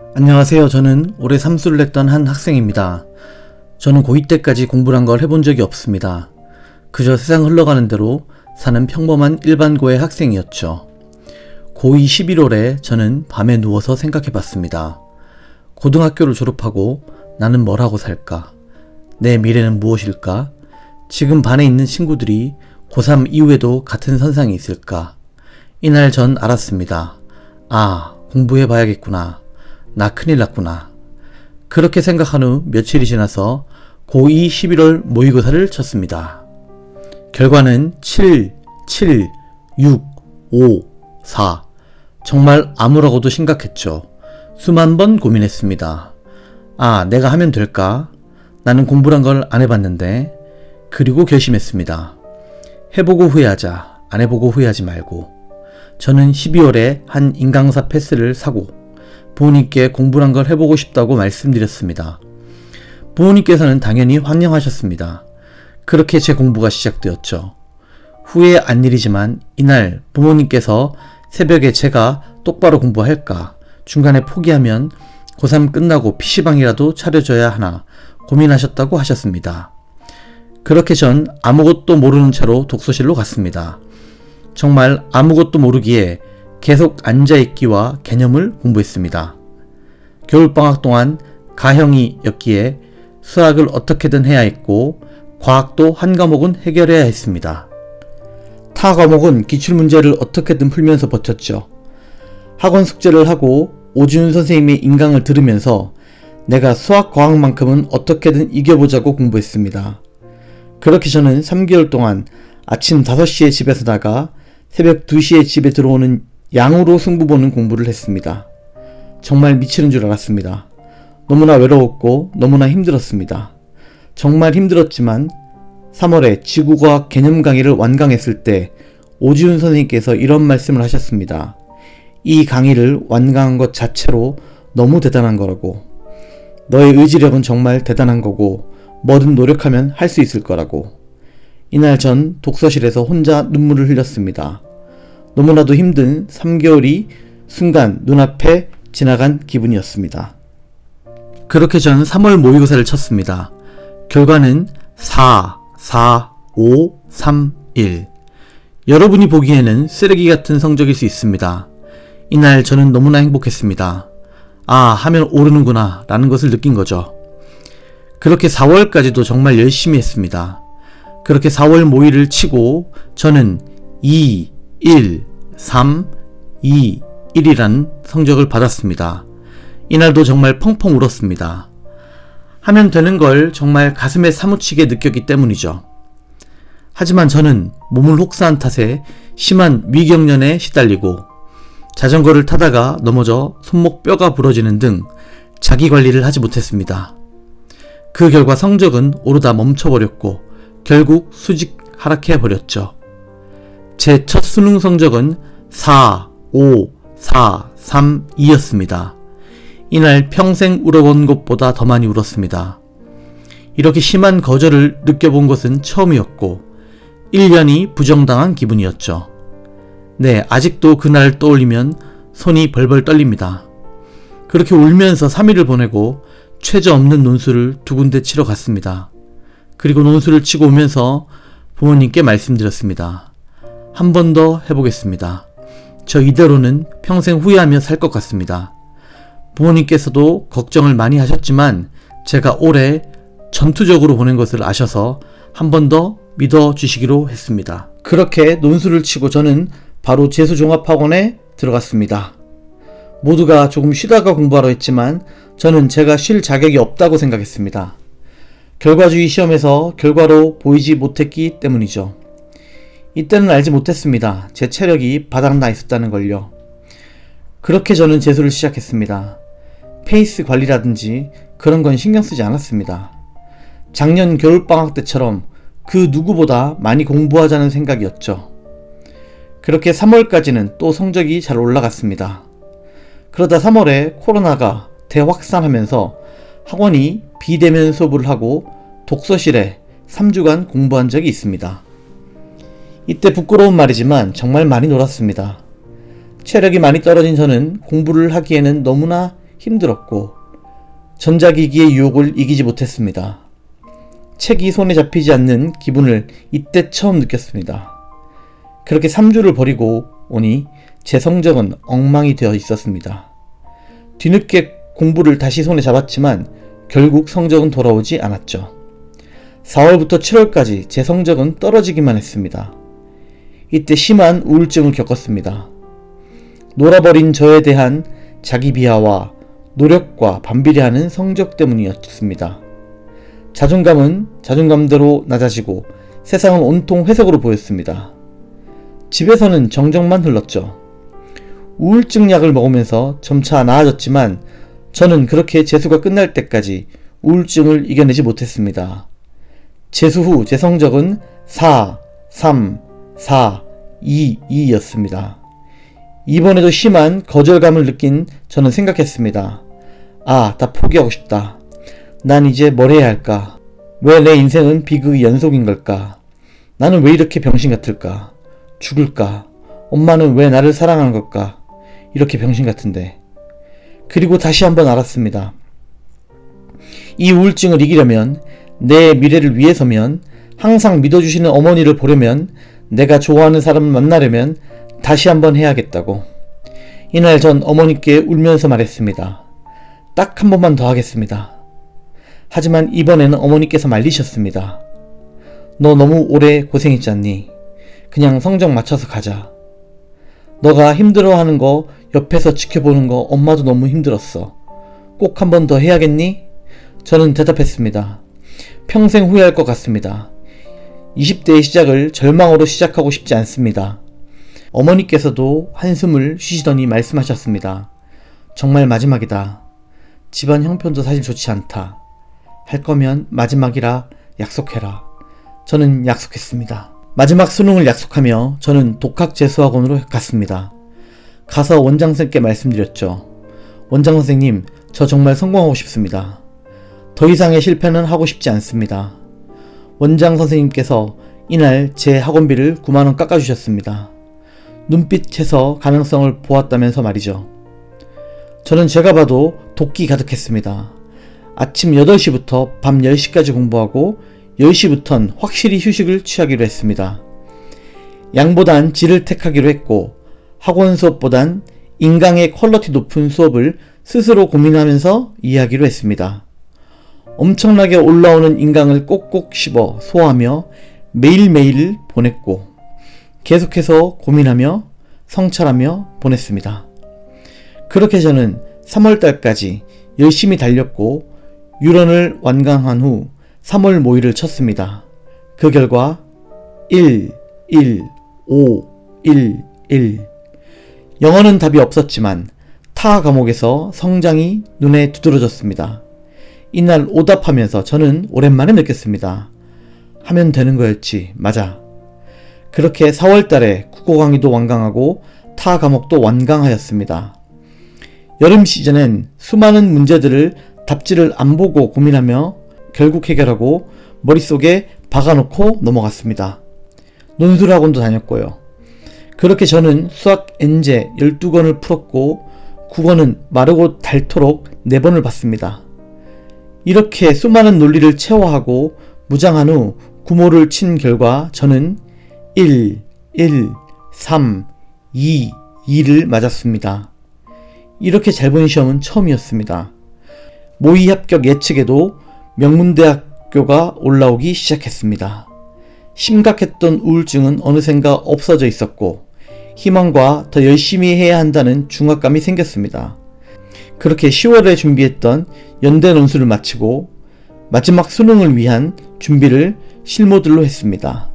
안녕하세요. 저는 올해 삼수를 했던 한 학생입니다. 저는 고2 때까지 공부란 걸 해본 적이 없습니다. 그저 세상 흘러가는 대로 사는 평범한 일반고의 학생이었죠. 고2 11월에 저는 밤에 누워서 생각해봤습니다. 고등학교를 졸업하고 나는 뭘 하고 살까? 내 미래는 무엇일까? 지금 반에 있는 친구들이 고3 이후에도 같은 선상에 있을까? 이날 전 알았습니다. 아, 공부해봐야겠구나. 나 큰일 났구나. 그렇게 생각한 후 며칠이 지나서 고2 11월 모의고사를 쳤습니다. 결과는 7, 7, 6, 5, 4. 정말 아무라고도 심각했죠. 수만 번 고민했습니다. 아, 내가 하면 될까? 나는 공부란 걸 안 해봤는데. 그리고 결심했습니다. 해보고 후회하자. 안 해보고 후회하지 말고. 저는 12월에 한 인강사 패스를 사고 부모님께 공부란 걸 해보고 싶다고 말씀드렸습니다. 부모님께서는 당연히 환영하셨습니다. 그렇게 제 공부가 시작되었죠. 후회 안 일이지만 이날 부모님께서 새벽에 제가 똑바로 공부할까, 중간에 포기하면 고3 끝나고 PC방이라도 차려줘야 하나 고민하셨다고 하셨습니다. 그렇게 전 아무것도 모르는 채로 독서실로 갔습니다. 정말 아무것도 모르기에 계속 앉아있기와 개념을 공부했습니다. 겨울방학 동안 가형이었기에 수학을 어떻게든 해야 했고 과학도 한 과목은 해결해야 했습니다. 타 과목은 기출문제를 어떻게든 풀면서 버텼죠. 학원 숙제를 하고 오지훈 선생님의 인강을 들으면서 내가 수학 과학만큼은 어떻게든 이겨보자고 공부했습니다. 그렇게 저는 3개월 동안 아침 5시에 집에서 나가 새벽 2시에 집에 들어오는 양으로 승부 보는 공부를 했습니다. 정말 미치는 줄 알았습니다. 너무나 외로웠고 너무나 힘들었습니다. 정말 힘들었지만 3월에 지구과학 개념 강의를 완강했을 때 오지훈 선생님께서 이런 말씀을 하셨습니다. 이 강의를 완강한 것 자체로 너무 대단한 거라고. 너의 의지력은 정말 대단한 거고 뭐든 노력하면 할 수 있을 거라고. 이날 전 독서실에서 혼자 눈물을 흘렸습니다. 너무나도 힘든 3개월이 순간 눈앞에 지나간 기분이었습니다. 그렇게 전 3월 모의고사를 쳤습니다. 결과는 4, 4, 5, 3, 1. 여러분이 보기에는 쓰레기 같은 성적일 수 있습니다. 이날 저는 너무나 행복했습니다. 아, 하면 오르는구나 라는 것을 느낀 거죠. 그렇게 4월까지도 정말 열심히 했습니다. 그렇게 4월 모의를 치고 저는 2, 1, 3, 2, 1이라는 성적을 받았습니다. 이날도 정말 펑펑 울었습니다. 하면 되는 걸 정말 가슴에 사무치게 느꼈기 때문이죠. 하지만 저는 몸을 혹사한 탓에 심한 위경련에 시달리고 자전거를 타다가 넘어져 손목 뼈가 부러지는 등 자기 관리를 하지 못했습니다. 그 결과 성적은 오르다 멈춰버렸고 결국 수직 하락해버렸죠. 제 첫 수능 성적은 4, 5, 4, 3, 2였습니다. 이날 평생 울어본 것보다 더 많이 울었습니다. 이렇게 심한 거절을 느껴본 것은 처음이었고 1년이 부정당한 기분이었죠. 네, 아직도 그날을 떠올리면 손이 벌벌 떨립니다. 그렇게 울면서 3일을 보내고 최저 없는 논술을 2군데 치러 갔습니다. 그리고 논술을 치고 오면서 부모님께 말씀드렸습니다. 한 번 더 해보겠습니다. 저 이대로는 평생 후회하며 살 것 같습니다. 부모님께서도 걱정을 많이 하셨지만 제가 올해 전투적으로 보낸 것을 아셔서 한 번 더 믿어주시기로 했습니다. 그렇게 논술을 치고 저는 바로 재수종합학원에 들어갔습니다. 모두가 조금 쉬다가 공부하러 했지만 저는 제가 쉴 자격이 없다고 생각했습니다. 결과주의 시험에서 결과로 보이지 못했기 때문이죠. 이때는 알지 못했습니다. 제 체력이 바닥나 있었다는 걸요. 그렇게 저는 재수를 시작했습니다. 페이스 관리라든지 그런 건 신경 쓰지 않았습니다. 작년 겨울방학 때처럼 그 누구보다 많이 공부하자는 생각이었죠. 그렇게 3월까지는 또 성적이 잘 올라갔습니다. 그러다 3월에 코로나가 대확산하면서 학원이 비대면 수업을 하고 독서실에 3주간 공부한 적이 있습니다. 이때 부끄러운 말이지만 정말 많이 놀았습니다. 체력이 많이 떨어진 저는 공부를 하기에는 너무나 힘들었고 전자기기의 유혹을 이기지 못했습니다. 책이 손에 잡히지 않는 기분을 이때 처음 느꼈습니다. 그렇게 3주를 버리고 오니 제 성적은 엉망이 되어 있었습니다. 뒤늦게 공부를 다시 손에 잡았지만 결국 성적은 돌아오지 않았죠. 4월부터 7월까지 제 성적은 떨어지기만 했습니다. 이때 심한 우울증을 겪었습니다. 놀아버린 저에 대한 자기 비하와 노력과 반비례하는 성적 때문이었습니다. 자존감은 자존감대로 낮아지고 세상은 온통 회색으로 보였습니다. 집에서는 정적만 흘렀죠. 우울증 약을 먹으면서 점차 나아졌지만 저는 그렇게 재수가 끝날 때까지 우울증을 이겨내지 못했습니다. 재수 후 제 성적은 4, 3, 4, 2, 2였습니다. 이번에도 심한 거절감을 느낀 저는 생각했습니다. 아, 다 포기하고 싶다. 난 이제 뭘 해야 할까? 왜 내 인생은 비극의 연속인 걸까? 나는 왜 이렇게 병신 같을까? 죽을까? 엄마는 왜 나를 사랑하는 걸까? 이렇게 병신 같은데. 그리고 다시 한번 알았습니다. 이 우울증을 이기려면, 내 미래를 위해서면, 항상 믿어주시는 어머니를 보려면, 내가 좋아하는 사람을 만나려면 다시 한번 해야겠다고. 이날 전 어머니께 울면서 말했습니다. 딱 한 번만 더 하겠습니다. 하지만 이번에는 어머니께서 말리셨습니다. 너 너무 오래 고생했지 않니? 그냥 성적 맞춰서 가자. 너가 힘들어하는 거 옆에서 지켜보는 거 엄마도 너무 힘들었어. 꼭 한 번 더 해야겠니? 저는 대답했습니다. 평생 후회할 것 같습니다. 20대의 시작을 절망으로 시작하고 싶지 않습니다. 어머니께서도 한숨을 쉬시더니 말씀하셨습니다. 정말 마지막이다. 집안 형편도 사실 좋지 않다. 할 거면 마지막이라 약속해라. 저는 약속했습니다. 마지막 수능을 약속하며 저는 독학재수학원으로 갔습니다. 가서 원장선생님께 말씀드렸죠. 원장선생님, 저 정말 성공하고 싶습니다. 더 이상의 실패는 하고 싶지 않습니다. 원장선생님께서 이날 제 학원비를 9만원 깎아주셨습니다. 눈빛에서 가능성을 보았다면서 말이죠. 저는 제가 봐도 도끼 가득했습니다. 아침 8시부터 밤 10시까지 공부하고 10시부턴 확실히 휴식을 취하기로 했습니다. 양보단 질을 택하기로 했고 학원 수업보단 인강의 퀄리티 높은 수업을 스스로 고민하면서 이해하기로 했습니다. 엄청나게 올라오는 인강을 꼭꼭 씹어 소화하며 매일매일 보냈고 계속해서 고민하며 성찰하며 보냈습니다. 그렇게 저는 3월달까지 열심히 달렸고 유런을 완강한 후 3월 모의를 쳤습니다. 그 결과 1, 1, 5, 1, 1. 영어는 답이 없었지만 타 과목에서 성장이 눈에 두드러졌습니다. 이날 오답하면서 저는 오랜만에 느꼈습니다. 하면 되는 거였지, 맞아. 그렇게 4월달에 국어 강의도 완강하고 타 과목도 완강하였습니다. 여름 시즌엔 수많은 문제들을 답지를 안 보고 고민하며 결국 해결하고 머릿속에 박아놓고 넘어갔습니다. 논술학원도 다녔고요. 그렇게 저는 수학 N제 12권을 풀었고 국어는 마르고 닳도록 4번을 봤습니다. 이렇게 수많은 논리를 체화하고 무장한 후 구모를 친 결과 저는 1, 1, 3, 2, 2를 맞았습니다. 이렇게 잘 본 시험은 처음이었습니다. 모의 합격 예측에도 명문대학교가 올라오기 시작했습니다. 심각했던 우울증은 어느샌가 없어져 있었고 희망과 더 열심히 해야 한다는 중압감이 생겼습니다. 그렇게 10월에 준비했던 연대 논술을 마치고 마지막 수능을 위한 준비를 실모들로 했습니다.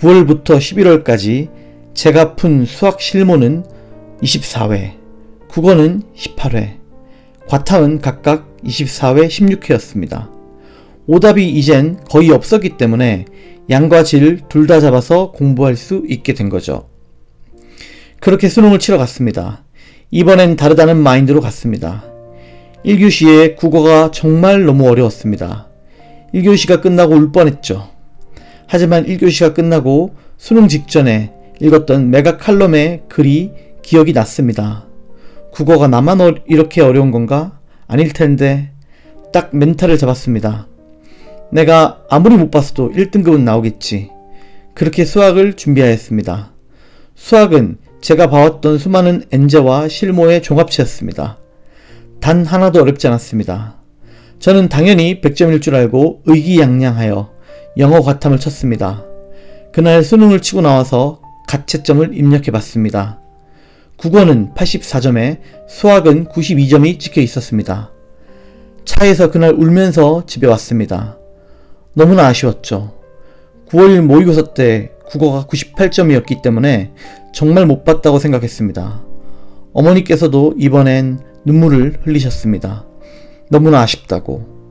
9월부터 11월까지 제가 푼 수학 실모는 24회, 국어는 18회, 과탐은 각각 24회, 16회였습니다. 오답이 이젠 거의 없었기 때문에 양과 질 둘 다 잡아서 공부할 수 있게 된 거죠. 그렇게 수능을 치러 갔습니다. 이번엔 다르다는 마인드로 갔습니다. 1교시에 국어가 정말 너무 어려웠습니다. 1교시가 끝나고 울 뻔했죠. 하지만 1교시가 끝나고 수능 직전에 읽었던 메가 칼럼의 글이 기억이 났습니다. 국어가 나만 이렇게 어려운 건가? 아닐 텐데. 딱 멘탈을 잡았습니다. 내가 아무리 못 봤어도 1등급은 나오겠지. 그렇게 수학을 준비하였습니다. 수학은 제가 봐왔던 수많은 엔제와 실모의 종합체였습니다. 단 하나도 어렵지 않았습니다. 저는 당연히 100점일 줄 알고 의기양양하여 영어 과탐을 쳤습니다. 그날 수능을 치고 나와서 가채점을 입력해봤습니다. 국어는 84점에 수학은 92점이 찍혀 있었습니다. 차에서 그날 울면서 집에 왔습니다. 너무나 아쉬웠죠. 9월 모의고사 때 국어가 98점이었기 때문에 정말 못 봤다고 생각했습니다. 어머니께서도 이번엔 눈물을 흘리셨습니다. 너무나 아쉽다고.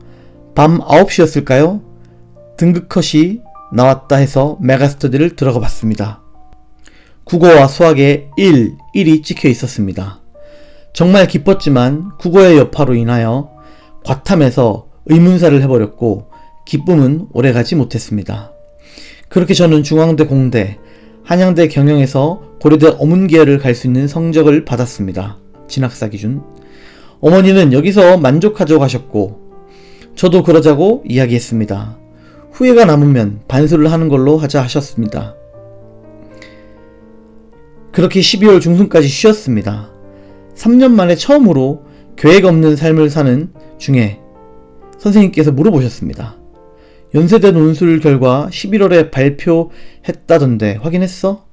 밤 9시였을까요? 등급컷이 나왔다 해서 메가스터디를 들어가 봤습니다. 국어와 수학에 1이 찍혀 있었습니다. 정말 기뻤지만 국어의 여파로 인하여 과탐에서 의문사를 해버렸고 기쁨은 오래가지 못했습니다. 그렇게 저는 중앙대 공대, 한양대 경영에서 고려대 어문계열을 갈 수 있는 성적을 받았습니다. 진학사 기준. 어머니는 여기서 만족하자고 하셨고 저도 그러자고 이야기했습니다. 후회가 남으면 반수를 하는 걸로 하자 하셨습니다. 그렇게 12월 중순까지 쉬었습니다. 3년 만에 처음으로 계획 없는 삶을 사는 중에 선생님께서 물어보셨습니다. 연세대 논술 결과 11월에 발표했다던데 확인했어?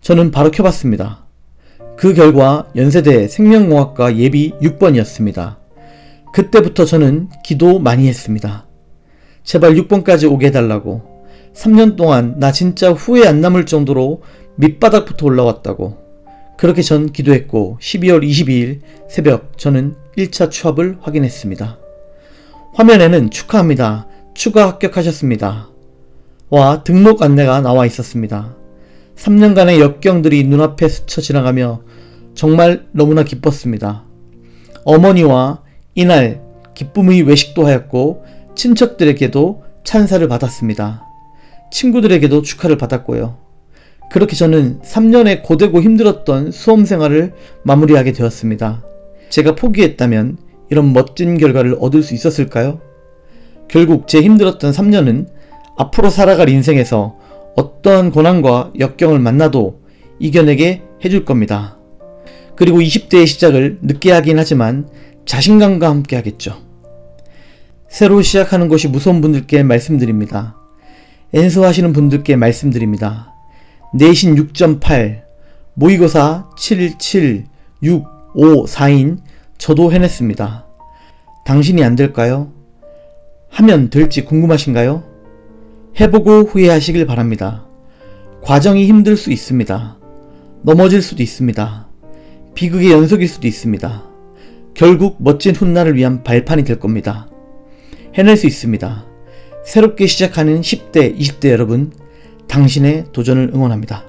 저는 바로 켜봤습니다. 그 결과 연세대 생명공학과 예비 6번이었습니다. 그때부터 저는 기도 많이 했습니다. 제발 6번까지 오게 해달라고. 3년 동안 나 진짜 후회 안 남을 정도로 밑바닥부터 올라왔다고. 그렇게 전 기도했고 12월 22일 새벽 저는 1차 취업을 확인했습니다. 화면에는 축하합니다. 추가 합격하셨습니다. 와 등록 안내가 나와 있었습니다. 3년간의 역경들이 눈앞에 스쳐 지나가며 정말 너무나 기뻤습니다. 어머니와 이날 기쁨의 외식도 하였고 친척들에게도 찬사를 받았습니다. 친구들에게도 축하를 받았고요. 그렇게 저는 3년의 고되고 힘들었던 수험생활을 마무리하게 되었습니다. 제가 포기했다면 이런 멋진 결과를 얻을 수 있었을까요? 결국 제 힘들었던 3년은 앞으로 살아갈 인생에서 어떠한 고난과 역경을 만나도 이겨내게 해줄 겁니다. 그리고 20대의 시작을 늦게 하긴 하지만 자신감과 함께 하겠죠. 새로 시작하는 것이 무서운 분들께 말씀드립니다. 엔서 하시는 분들께 말씀드립니다. 내신 6.8, 모의고사 7, 6, 5, 4인 저도 해냈습니다. 당신이 안 될까요? 하면 될지 궁금하신가요? 해보고 후회하시길 바랍니다. 과정이 힘들 수 있습니다. 넘어질 수도 있습니다. 비극의 연속일 수도 있습니다. 결국 멋진 훗날을 위한 발판이 될 겁니다. 해낼 수 있습니다. 새롭게 시작하는 10대, 20대 여러분, 당신의 도전을 응원합니다.